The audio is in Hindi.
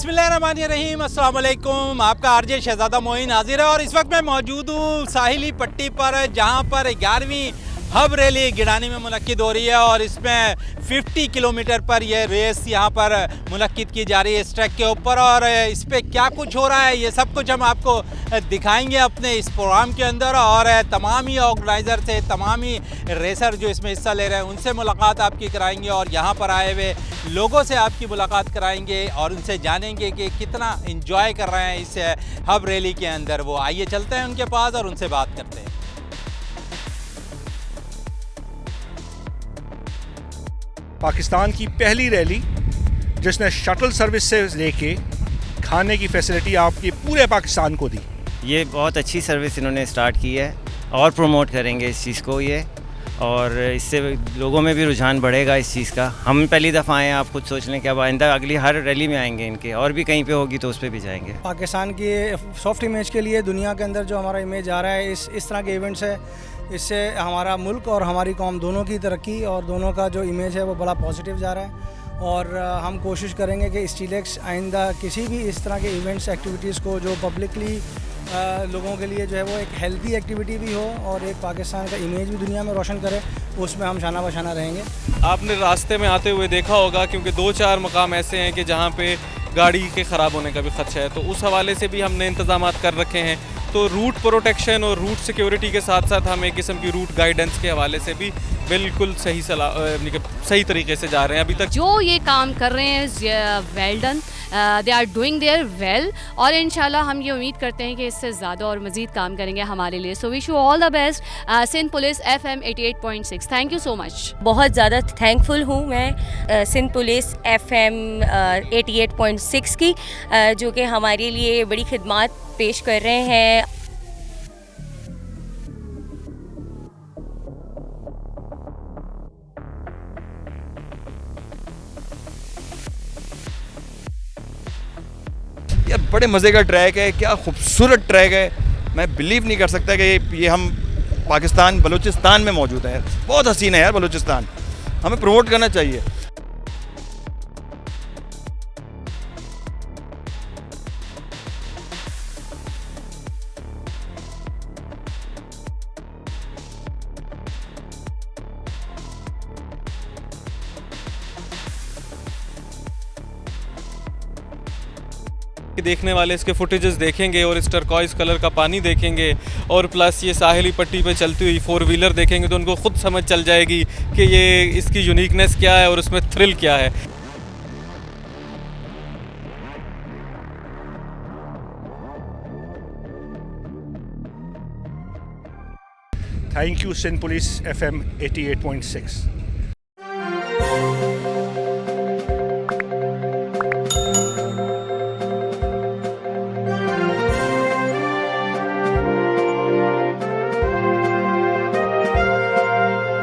बिस्मिल्लाहिर्रहमानिर्रहीम, अस्सलाम वालेकुम। आपका आरजे शहजादा मोइन हाजिर है और इस वक्त मैं मौजूद हूँ साहिली पट्टी पर, जहाँ पर 11वीं हब रैली गिड़ानी में मुनक्किद हो रही है और इसमें 50 किलोमीटर पर यह रेस यहाँ पर मुनक्किद की जा रही है इस ट्रैक के ऊपर। और इस पर क्या कुछ हो रहा है ये सब कुछ हम आपको दिखाएंगे अपने इस प्रोग्राम के अंदर। और तमाम ही ऑर्गेनाइज़र से, तमाम ही रेसर जो इसमें हिस्सा ले रहे हैं उनसे मुलाकात आपकी कराएंगे और यहाँ पर आए हुए लोगों से आपकी मुलाकात कराएंगे और उनसे जानेंगे कि कितना इंजॉय कर रहे हैं इस हब रैली के अंदर वो। आइए चलते हैं उनके पास और उनसे बात करते हैं। पाकिस्तान की पहली रैली जिसने शटल सर्विस से लेके खाने की फैसिलिटी आपके पूरे पाकिस्तान को दी। ये बहुत अच्छी सर्विस इन्होंने स्टार्ट की है और प्रमोट करेंगे इस चीज़ को ये, और इससे लोगों में भी रुझान बढ़ेगा इस चीज़ का। हम पहली दफ़ा आए हैं, आप खुद सोच लें कि अब आइंदा अगली हर रैली में आएंगे इनके, और भी कहीं पे होगी तो उस पर भी जाएंगे। पाकिस्तान की सॉफ्ट इमेज के लिए दुनिया के अंदर जो हमारा इमेज आ रहा है इस तरह के इवेंट्स है, इससे हमारा मुल्क और हमारी कौम दोनों की तरक्की और दोनों का जो इमेज है वो बड़ा पॉजिटिव जा रहा है। और हम कोशिश करेंगे कि स्टीलेक्स आइंदा किसी भी इस तरह के इवेंट्स एक्टिविटीज़ को जो पब्लिकली लोगों के लिए जो है वो एक हेल्दी एक्टिविटी भी हो और एक पाकिस्तान का इमेज भी दुनिया में रोशन करे, उसमें हम शाना बशाना रहेंगे। आपने रास्ते में आते हुए देखा होगा क्योंकि 2-4 मकाम ऐसे हैं कि जहाँ पे गाड़ी के ख़राब होने का भी खदशा है, तो उस हवाले से भी हमने इंतज़ाम कर रखे हैं। तो रूट प्रोटेक्शन और रूट सिक्योरिटी के साथ साथ हम एक किस्म की रूट गाइडेंस के हवाले से भी बिल्कुल सही तरीके से जा रहे हैं। अभी तक जो ये काम कर रहे हैं well done, they are doing there well, और इंशाल्लाह हम ये उम्मीद करते हैं कि इससे ज़्यादा और मज़ीद काम करेंगे हमारे लिए। So wish you all the best. Sindh police FM 88.6, thank you so much. बहुत ज़्यादा थैंकफुल हूँ मैं सिंध पुलिस FM 88.6 की, जो कि हमारे लिए बड़ी खिदमत पेश कर रहे हैं। यार बड़े मज़े का ट्रैक है, क्या खूबसूरत ट्रैक है। मैं बिलीव नहीं कर सकता कि ये हम पाकिस्तान बलूचिस्तान में मौजूद है। बहुत हसीन है यार बलूचिस्तान, हमें प्रमोट करना चाहिए। देखने वाले इसके फुटेजेस देखेंगे और इस टर्कॉइज कलर का पानी देखेंगे और प्लस ये साहिली पट्टी पे चलती हुई 4 व्हीलर देखेंगे तो उनको खुद समझ चल जाएगी कि ये इसकी यूनिकनेस क्या है और उसमें थ्रिल क्या है। Thank you Sindh police FM 88.6।